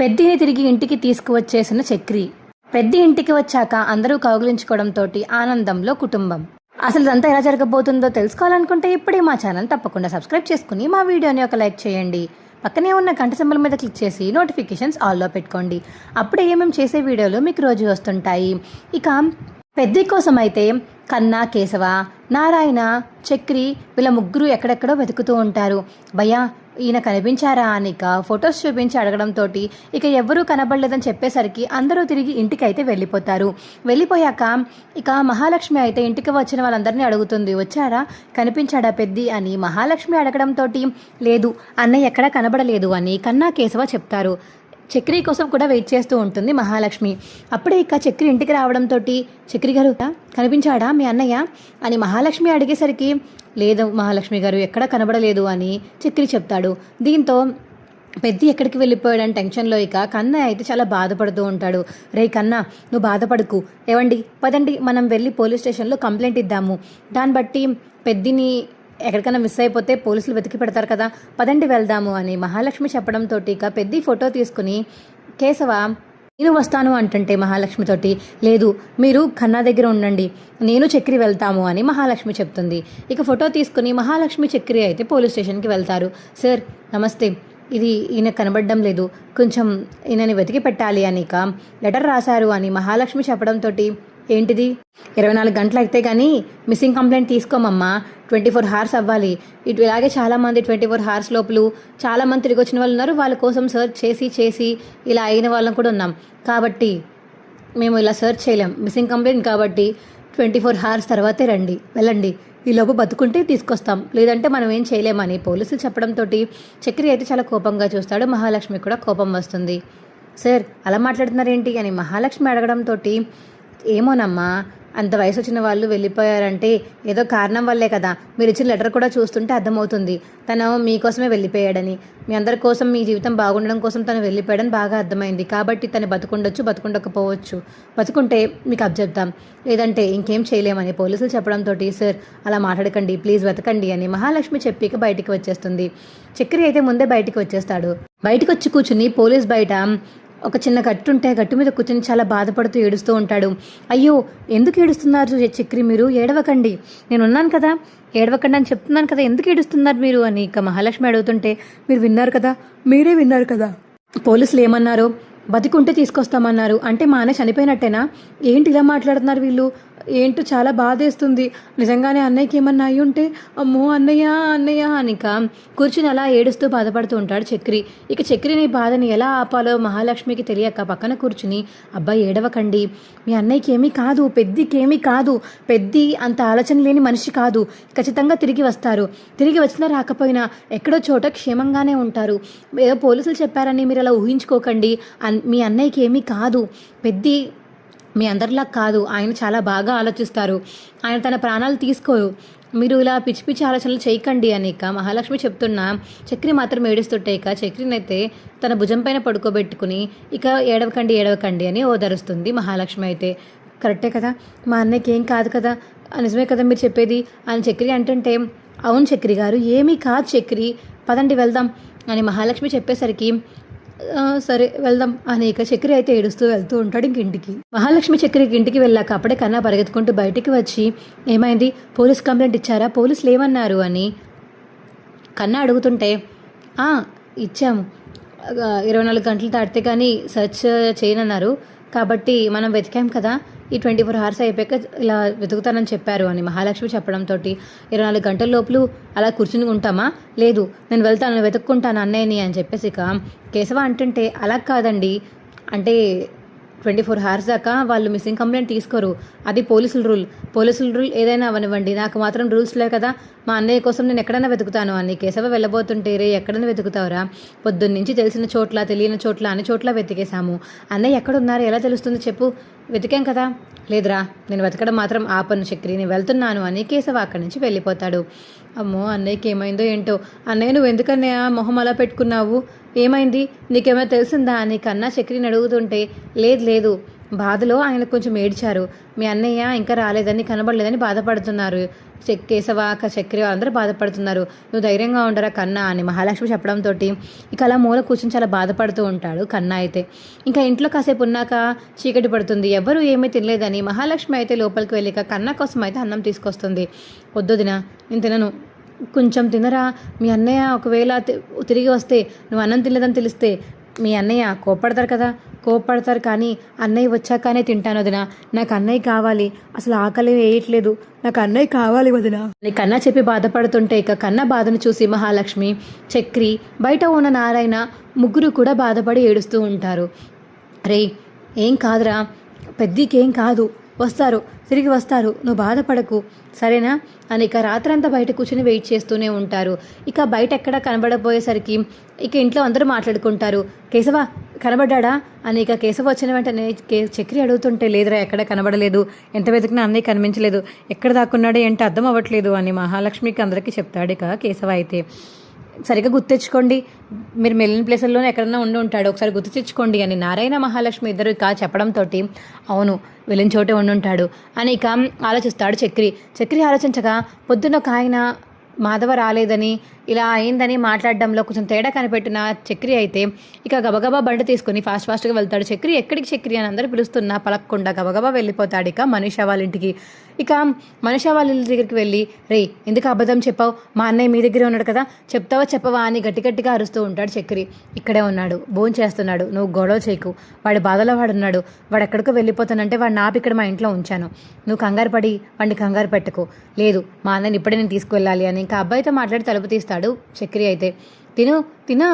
పెద్దిని తిరిగి ఇంటికి తీసుకువచ్చేసిన చక్రి. పెద్ది ఇంటికి వచ్చాక అందరూ కౌగిలించుకోవడంతో ఆనందంలో కుటుంబం. అసలు ఇదంతా ఎలా జరగబోతుందో తెలుసుకోవాలనుకుంటే ఇప్పుడే మా ఛానల్ తప్పకుండా సబ్స్క్రైబ్ చేసుకుని మా వీడియోని ఒక లైక్ చేయండి. పక్కనే ఉన్న గంట సింబల్ మీద క్లిక్ చేసి నోటిఫికేషన్స్ ఆల్లో పెట్టుకోండి. అప్పుడే ఏమేమి చేసే వీడియోలు మీకు రోజు వస్తుంటాయి. ఇక పెద్ది కోసం అయితే కన్నా, కేశవ, నారాయణ, చక్రి వీళ్ళ ముగ్గురు ఎక్కడెక్కడో వెతుకుతూ ఉంటారు. భయ్యా ఈయన కనిపించారా అని ఫొటోస్ చూపించి అడగడంతో ఇక ఎవ్వరూ కనబడలేదని చెప్పేసరికి అందరూ తిరిగి ఇంటికి అయితే వెళ్ళిపోతారు. వెళ్ళిపోయాక ఇక మహాలక్ష్మి అయితే ఇంటికి వచ్చిన వాళ్ళందరినీ అడుగుతుంది, వచ్చారా, కనిపించాడా పెద్ది అని. మహాలక్ష్మి అడగడంతో లేదు అన్నయ్య ఎక్కడా కనబడలేదు అని కన్నా, కేశవ చెప్తారు. చక్రి కోసం కూడా వెయిట్ చేస్తూ ఉంటుంది మహాలక్ష్మి. అప్పుడే ఇక చక్రి ఇంటికి రావడంతో చక్రి గారు కనిపించాడా మీ అన్నయ్య అని మహాలక్ష్మి అడిగేసరికి లేదు మహాలక్ష్మి గారు ఎక్కడా కనబడలేదు అని చక్రి చెప్తాడు. దీంతో పెద్ది ఎక్కడికి వెళ్ళిపోయాడని టెన్షన్లో ఇక కన్నయ్య అయితే చాలా బాధపడుతూ ఉంటాడు. రే కన్నా నువ్వు బాధపడకు, ఏవండి పదండి మనం వెళ్ళి పోలీస్ స్టేషన్లో కంప్లైంట్ ఇద్దాము, దాన్ని బట్టి పెద్దిని ఎక్కడికైనా మిస్ అయిపోతే పోలీసులు వెతికి పెడతారు కదా, పదండి వెళ్దాము అని మహాలక్ష్మి చెప్పడంతో ఇక పెద్ది ఫోటో తీసుకుని కేశవ నేను వస్తాను అంటుంటే మహాలక్ష్మితోటి లేదు మీరు కన్నా దగ్గర ఉండండి, నేను చక్రి వెళ్తాము అని మహాలక్ష్మి చెప్తుంది. ఇక ఫోటో తీసుకుని మహాలక్ష్మి చక్రి అయితే పోలీస్ స్టేషన్కి వెళ్తారు. సార్ నమస్తే, ఇది ఈయన కనబడడం లేదు, కొంచెం ఈయనని వెతికి పెట్టాలి అని ఇక లెటర్ రాశారు అని మహాలక్ష్మి చెప్పడంతో ఏంటిది 24 గంటలు అయితే కానీ మిస్సింగ్ కంప్లైంట్ తీసుకోమమ్మా, 24 hours అవ్వాలి. ఇటు ఇలాగే చాలామంది 24 hours లోపల చాలామంది తిరిగి వచ్చిన వాళ్ళు ఉన్నారు, వాళ్ళ కోసం సర్చ్ చేసి ఇలా అయిన వాళ్ళం కూడా ఉన్నాం, కాబట్టి మేము ఇలా సర్చ్ చేయలేం, మిస్సింగ్ కంప్లైంట్ కాబట్టి 24 hours తర్వాతే రండి, వెళ్ళండి, ఈలోపు బతుకుంటే తీసుకొస్తాం, లేదంటే మనం ఏం చేయలేమని పోలీసులు చెప్పడంతో చక్రి అయితే చాలా కోపంగా చూస్తాడు. మహాలక్ష్మి కూడా కోపం వస్తుంది. సార్ అలా మాట్లాడుతున్నారేంటి అని మహాలక్ష్మి అడగడంతో ఏమోనమ్మా, అంత వయసు వచ్చిన వాళ్ళు వెళ్ళిపోయారంటే ఏదో కారణం వల్లే కదా, మీరు ఇచ్చిన లెటర్ కూడా చూస్తుంటే అర్థమవుతుంది తను మీకోసమే వెళ్ళిపోయాడని, మీ అందరి కోసం మీ జీవితం బాగుండడం కోసం తను వెళ్ళిపోయాడని బాగా అర్థమైంది, కాబట్టి తను బతుకుండొచ్చు బతుకుండకపోవచ్చు, బతుకుంటే మీకు అబ్జెప్తాం, లేదంటే ఇంకేం చేయలేమని పోలీసులు చెప్పడంతో సార్ అలా మాట్లాడకండి ప్లీజ్ వెతకండి అని మహాలక్ష్మి చెప్పి బయటికి వచ్చేస్తుంది. చక్రి అయితే ముందే బయటికి వచ్చేస్తాడు. బయటకు వచ్చి కూర్చుని పోలీస్ బయట ఒక చిన్న గట్టు ఉంటే గట్టు మీద కూర్చొని చాలా బాధపడుతూ ఏడుస్తూ ఉంటాడు. అయ్యో ఎందుకు ఏడుస్తున్నారు చక్రి, మీరు ఏడవకండి, నేను ఉన్నాను కదా, ఏడవకండి అని చెప్తున్నాను కదా, ఎందుకు ఏడుస్తున్నారు మీరు అని ఇక మహాలక్ష్మి అడుగుతుంటే మీరు విన్నారు కదా, మీరే విన్నారు కదా, పోలీసులు ఏమన్నారు, బతికుంటే తీసుకొస్తామన్నారు, అంటే మా అన్నయ్య చనిపోయినట్టేనా, ఏంటి ఇలా మాట్లాడుతున్నారు వీళ్ళు, ఏంటో చాలా బాధేస్తుంది, నిజంగానే అన్నయ్యకి ఏమన్నా అయ్యి ఉంటే అమ్మో అన్నయ్య అన్నయ్య అనిక కూర్చుని అలా ఏడుస్తూ బాధపడుతూ ఉంటాడు చక్రి. ఇక చక్రిని బాధని ఎలా ఆపాలో మహాలక్ష్మికి తెలియక పక్కన కూర్చుని అబ్బాయి ఏడవకండి, మీ అన్నయ్యకి ఏమీ కాదు, పెద్దికి ఏమీ కాదు, పెద్ది అంత ఆలోచన లేని మనిషి కాదు, ఖచ్చితంగా తిరిగి వస్తారు, తిరిగి వచ్చినా రాకపోయినా ఎక్కడో చోట క్షేమంగానే ఉంటారు, ఏదో పోలీసులు చెప్పారని మీరు అలా ఊహించుకోకండి, మీ అన్నయ్యకి ఏమీ కాదు, పెద్ది మీ అందరిలా కాదు, ఆయన చాలా బాగా ఆలోచిస్తారు, ఆయన తన ప్రాణాలు తీసుకోరు, మీరు ఇలా పిచ్చి పిచ్చి ఆలోచనలు చేయకండి అని ఇక మహాలక్ష్మి చెప్తున్నా చక్రి మాత్రం ఏడుస్తుంటే ఇక చక్రినైతే తన భుజం పైన పడుకోబెట్టుకుని ఇక ఏడవకండి అని ఓదరుస్తుంది మహాలక్ష్మి. అయితే కరెక్టే కదా, మా అన్నయ్యకి ఏం కాదు కదా, నిజమే కదా మీరు చెప్పేది అని చక్రి అంటుంటే అవును చక్రి గారు ఏమీ కాదు చక్రి, పదండి వెళ్దాం అని మహాలక్ష్మి చెప్పేసరికి సరే వెళ్దాం అని ఇక చక్రి అయితే ఏడుస్తూ వెళ్తూ ఉంటాడు ఇంటికి. మహాలక్ష్మి చక్రికి ఇంటికి వెళ్ళాక అప్పుడే కన్నా పరిగెత్తుకుంటూ బయటికి వచ్చి ఏమైంది, పోలీస్ కంప్లైంట్ ఇచ్చారా, పోలీసులు ఏమన్నారు అని కన్నా అడుగుతుంటే ఇచ్చాము, 24 గంటలు దాటితే కానీ సెర్చ్ చేయనన్నారు, కాబట్టి మనం వెతికాం కదా, ఈ 24 hours అయిపోయాక ఇలా వెతుకుతానని చెప్పారు అని మహాలక్ష్మి చెప్పడంతో 24 గంటల లోపల అలా కూర్చుని ఉంటామా, లేదు నేను వెళ్తాను వెతుక్కుంటాను అన్నయ్యని అని చెప్పేసి ఇక కేశవ అంటుంటే అలా కాదండి, అంటే 24 hours దాకా వాళ్ళు మిస్సింగ్ కంప్లైంట్ తీసుకోరు, అది పోలీసుల రూల్ ఏదైనా అవనివ్వండి, నాకు మాత్రం రూల్స్ లేవు కదా, మా అన్నయ్య కోసం నేను ఎక్కడైనా వెతుకుతాను అని కేశవ వెళ్ళబోతుంటే రే ఎక్కడైనా వెతుకుతావురా, పొద్దున్నుంచి తెలిసిన చోట్ల తెలియని చోట్ల అన్ని చోట్ల వెతికేశాము, అన్నయ్య ఎక్కడున్నారు ఎలా తెలుస్తుంది చెప్పు, వెతికాం కదా, లేదురా నేను వెతకడం మాత్రం ఆపను చక్రి, నేను వెళ్తున్నాను అని కేశవ అక్కడి నుంచి వెళ్ళిపోతాడు. అమ్మో అన్నయ్యకి ఏమైందో ఏంటో, అన్నయ్య నువ్వు ఎందుకన్నయ్య మొహం అలా పెట్టుకున్నావు, ఏమైంది నీకేమైనా తెలిసిందా అని కన్నా చక్రిని అడుగుతుంటే లేదు బాధలో ఆయన కొంచెం ఏడ్చారు. మీ అన్నయ్య ఇంకా రాలేదని కనబడలేదని బాధపడుతున్నారు. కేశవ చక్రి అందరూ బాధపడుతున్నారు. నువ్వు ధైర్యంగా ఉండరా కన్నా అని మహాలక్ష్మి చెప్పడంతో ఇక అలా మూల కూర్చొని చాలా బాధపడుతూ ఉంటాడు కన్నా అయితే. ఇంకా ఇంట్లో కాసేపు ఉన్నాక చీకటి పడుతుంది. ఎవరు ఏమీ తినలేదని మహాలక్ష్మి అయితే లోపలికి వెళ్ళిక కన్నా కోసం అయితే అన్నం తీసుకొస్తుంది. వద్దుదినా నేను తినను, కొంచెం తినరా, మీ అన్నయ్య ఒకవేళ తిరిగి వస్తే నువ్వు అన్నం తినలేదని తెలిస్తే మీ అన్నయ్య కోప్పడతారు కానీ అన్నయ్య వచ్చాకనే తింటాను వదినా, నాకు అన్నయ్య కావాలి, అసలు ఆకలి వేయట్లేదు, నాకు అన్నయ్య కావాలి వదినా అని కన్నా చెప్పి బాధపడుతుంటే ఇక కన్నా బాధను చూసి మహాలక్ష్మి, చక్రి, బయట ఉన్న నారాయణ ముగ్గురు కూడా బాధపడి ఏడుస్తూ ఉంటారు. రే ఏం కాదురా, పెద్దికేం కాదు, తిరిగి వస్తారు, నువ్వు బాధపడకు సరేనా అని ఇక రాత్రంతా బయట కూర్చొని వెయిట్ చేస్తూనే ఉంటారు. ఇక బయట ఎక్కడ కనబడపోయేసరికి ఇక ఇంట్లో అందరూ మాట్లాడుకుంటారు. కేశవ కనబడ్డా అని ఇక కేశవ వచ్చిన వెంటనే చక్రి అడుగుతుంటే లేదురా ఎక్కడ కనబడలేదు, ఎంత వెతికినా అన్నయ్య కనిపించలేదు, ఎక్కడ దాక్కున్నాడో ఏంటో అర్థం అవ్వట్లేదు అని మహాలక్ష్మికి అందరికీ చెప్తాడు. ఇక కేశవ అయితే సరిగ్గా గుర్తెచ్చుకోండి, మీరు వెళ్ళిన ప్లేసుల్లోనే ఎక్కడన్నా ఉండి ఉంటాడు, ఒకసారి గుర్తు తెచ్చుకోండి అని నారాయణ మహాలక్ష్మి ఇద్దరు ఇక చెప్పడంతో అవును వెళ్ళిన చోటే ఉండి ఉంటాడు అని ఇక ఆలోచిస్తాడు చక్రి ఆలోచించగా పొద్దున్న ఒక ఆయన మాధవ రాలేదని ఇలా అయిందని మాట్లాడడంలో కొంచెం తేడా కనిపెట్టిన చక్రి అయితే ఇక గబగబా బండి తీసుకుని ఫాస్ట్గా వెళ్తాడు. ఎక్కడికి చక్రి అని అందరూ పిలుస్తున్నా పలకకుండా గబగబా వెళ్ళిపోతాడు ఇక మనీషా వాళ్ళ ఇంటికి. ఇక మనీషా వాళ్ళ ఇంటి దగ్గరికి వెళ్ళి రే ఎందుకు అబద్ధం చెప్పావు, మా అన్నయ్య మీ దగ్గరే ఉన్నాడు కదా, చెప్తావా చెప్పవా అని గట్టిగా అరుస్తూ ఉంటాడు చక్రి. ఇక్కడే ఉన్నాడు, భోజనం చేస్తున్నాడు, నువ్వు గొడవ చేయకు, వాడి బాధలో వాడున్నాడు, వాడు ఎక్కడికో వెళ్ళిపోతానంటే వాడు నాపి ఇక్కడ మా ఇంట్లో ఉంచాను, నువ్వు కంగారు పడి వాడిని కంగారు పెట్టకు, లేదు మా అన్నయ్యని ఇప్పుడే నేను తీసుకువెళ్ళాలి అని ఇంకా అబ్బాయితో మాట్లాడి తలుపు తీస్తాడు చక్రి అయితే. తిను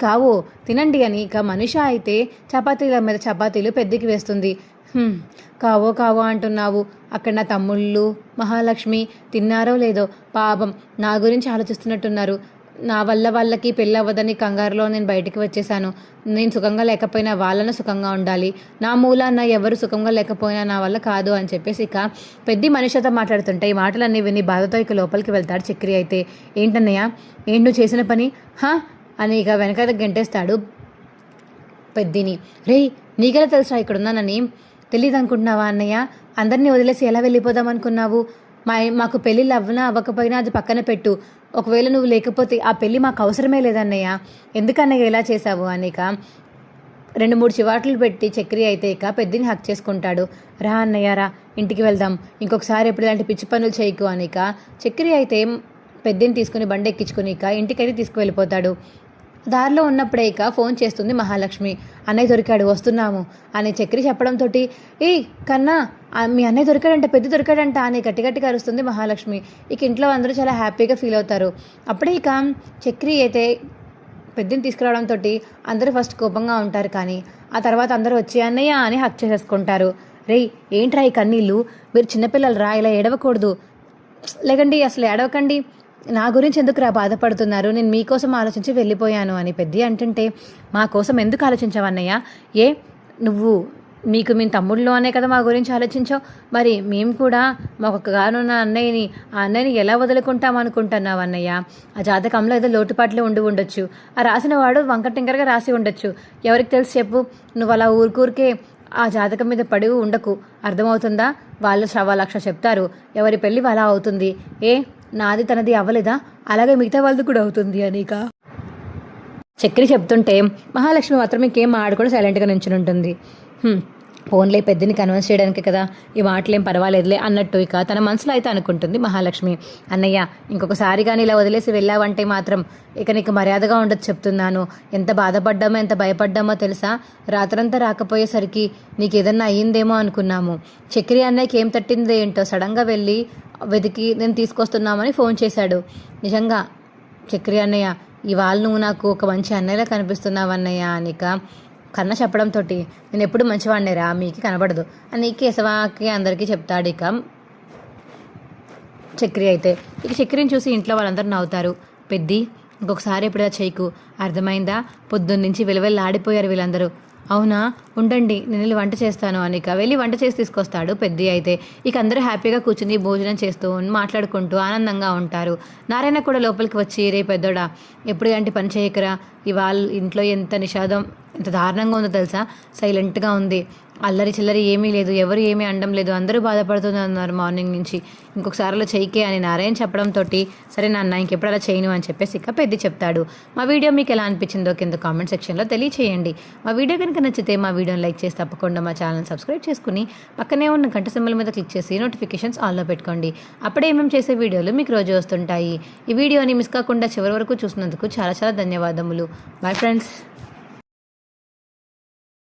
కావో తినండి అని ఇక మనిషా అయితే చపాతీల మీద చపాతీలు పెద్దకి వేస్తుంది. కావో అంటున్నావు, అక్కడ నా తమ్ముళ్ళు మహాలక్ష్మి తిన్నారో లేదో పాపం నా గురించి ఆలోచిస్తున్నట్టున్నారు, నా వల్ల వాళ్ళకి పెళ్ళి అవ్వదని కంగారులో నేను బయటికి వచ్చేసాను, నేను సుఖంగా లేకపోయినా వాళ్ళను సుఖంగా ఉండాలి, నా మూలాన ఎవరు సుఖంగా లేకపోయినా నా వల్ల కాదు అని చెప్పేసి ఇక పెద్ద మనిషితో మాట్లాడుతుంటే ఈ మాటలన్నీ విని బాధతో ఇక లోపలికి వెళ్తాడు చక్రి అయితే. ఏంటన్నయ్య ఏంటి నువ్వు చేసిన పని అని ఇక వెనకాల గంటేస్తాడు పెద్దిని. రే నీకెలా తెలుసా ఇక్కడున్నానని, తెలియదు అనుకుంటున్నావా అన్నయ్య, అందరినీ వదిలేసి ఎలా వెళ్ళిపోదాం అనుకున్నావు, మాకు పెళ్ళిళ్ళు అవ్వకపోయినా అది పక్కన పెట్టు, ఒకవేళ నువ్వు లేకపోతే ఆ పెళ్ళి మాకు అవసరమే లేదన్నయ్య, ఎందుకన్నయ్య ఎలా చేశావు అనిక 2-3 చివాట్లు పెట్టి చక్రి అయితే ఇక పెద్దని హక్ చేసుకుంటాడు. రా అన్నయ్య రా ఇంటికి వెళ్దాం, ఇంకొకసారి ఎప్పుడు ఇలాంటి పిచ్చి పనులు చేయకు అనిక చక్రి అయితే పెద్దని తీసుకుని బండి ఎక్కించుకుని ఇక ఇంటికైతే తీసుకువెళ్ళిపోతాడు. దారిలో ఉన్నప్పుడే ఇక ఫోన్ చేస్తుంది మహాలక్ష్మి. అన్నయ్య దొరికాడు వస్తున్నాము అని చక్రి చెప్పడంతో ఏ కన్నా మీ అన్నయ్య దొరికాడంట, పెద్ద దొరికాడంట అని గట్టిగా అరుస్తుంది మహాలక్ష్మి. ఇక ఇంట్లో అందరూ చాలా హ్యాపీగా ఫీల్ అవుతారు. అప్పుడే ఇక చక్రి అయితే పెద్దని తీసుకురావడంతో అందరూ ఫస్ట్ కోపంగా ఉంటారు, కానీ ఆ తర్వాత అందరూ వచ్చి అన్నయ్య అని హక్ చేసేసుకుంటారు. రే ఏంట్రా ఈ కన్నీళ్ళు, మీరు చిన్నపిల్లలు రా, ఇలా ఏడవకూడదు, లేకండి అసలు ఏడవకండి, నా గురించి ఎందుకు బాధపడుతున్నారు, నేను మీకోసం ఆలోచించి వెళ్ళిపోయాను అని పెద్ద అంటుంటే మా కోసం ఎందుకు ఆలోచించావన్నయ్య, నువ్వు మీకు మీ తమ్ముళ్ళు అనే కదా మా గురించి ఆలోచించావు, మరి మేము కూడా మాకు గానున్న అన్నయ్యని ఆ అన్నయ్యని ఎలా వదులుకుంటాం అనుకుంటున్నావు అన్నయ్య, ఆ జాతకంలో ఏదో లోటుపాట్లు ఉండొచ్చు, ఆ రాసిన వాడు వంకటింకరగా రాసి ఉండొచ్చు, ఎవరికి తెలుసు చెప్పు, నువ్వు అలా ఊరికే ఆ జాతకం మీద పడి ఉండకు, అర్థమవుతుందా, వాళ్ళు 1,00,000 చెప్తారు, ఎవరి పెళ్ళి అలా అవుతుంది, నాది తనది అవ్వలేదా, అలాగే మిగతా వాళ్ళది కూడా అవుతుంది అనిక చక్రి చెప్తుంటే మహాలక్ష్మి మాత్రం ఇంకేం ఆడుకొని సైలెంట్గా నించుని ఉంటుంది. ఫోన్లే పెద్దని కన్విన్స్ చేయడానికి కదా ఈ మాటలేం పర్వాలేదులే అన్నట్టు ఇక తన మనసులో అయితే అనుకుంటుంది మహాలక్ష్మి. అన్నయ్య ఇంకొకసారి కానీ ఇలా వదిలేసి వెళ్ళావంటే మాత్రం ఇక నీకు మర్యాదగా ఉండదు చెప్తున్నాను, ఎంత బాధపడ్డామో ఎంత భయపడ్డామో తెలుసా, రాత్రంతా రాకపోయేసరికి నీకు ఏదన్నా అయ్యిందేమో అనుకున్నాము, చక్రి అన్నయ్యకి ఏం తట్టిందో ఏంటో సడన్గా వెళ్ళి వెతికి నేను తీసుకొస్తున్నామని ఫోన్ చేశాడు, నిజంగా చక్రి అన్నయ్య ఇవాళ నువ్వు నాకు ఒక మంచి అన్నయ్యలా కనిపిస్తున్నావు అన్నయ్య అనిక కన్న చెప్పడంతో నేను ఎప్పుడు మంచివాడినేరా మీకు కనబడదు అని కేశవాకి అందరికీ చెప్తాడు ఇక చక్రి అయితే. ఇక చక్రిని చూసి ఇంట్లో వాళ్ళందరూ నవ్వుతారు. పెద్ది ఇంకొకసారి ఎప్పుడైనా చేయకు, అర్థమైందా, పొద్దున్నుంచి ఆడిపోయారు వీళ్ళందరూ, అవునా ఉండండి నేను వెళ్ళి వంట చేస్తాను అనిక వెళ్ళి వంట చేసి తీసుకొస్తాడు పెద్ద అయితే. ఇక అందరూ హ్యాపీగా కూర్చుని భోజనం చేస్తూ మాట్లాడుకుంటూ ఆనందంగా ఉంటారు. నారాయణ కూడా లోపలికి వచ్చి రే పెద్దోడా ఎప్పుడు ఇలాంటి పని చేయకరా, ఇవాళ ఇంట్లో ఎంత నిషాదం ఎంత దారుణంగా ఉందో తెలుసా, సైలెంట్గా ఉంది, అల్లరి చిల్లరి ఏమీ లేదు, ఎవరు ఏమీ అనడం లేదు, అందరూ బాధపడుతున్నారు మార్నింగ్ నుంచి. ఇంకొకసారి అలా చెయ్యికే అని నారాయణ చెప్పడంతో సరే నాన్న ఇంకెప్పుడు అలా చేయను అని చెప్పేసి ఇక పెద్ద చెప్తాడు. మా వీడియో మీకు ఎలా అనిపించిందో కింద కామెంట్ సెక్షన్లో తెలియచేయండి. మా వీడియో కనుక నచ్చితే మా వీడియోని లైక్ చేసి తప్పకుండా మా ఛానల్ సబ్స్క్రైబ్ చేసుకుని పక్కనే ఉన్న గంట సింబల్ మీద క్లిక్ చేసి నోటిఫికేషన్స్ ఆల్లో పెట్టుకోండి. అప్పుడే మేము చేసే వీడియోలు మీకు రోజు వస్తుంటాయి. ఈ వీడియోని మిస్ కాకుండా చివరి వరకు చూసినందుకు చాలా చాలా ధన్యవాదములు. Bye friends.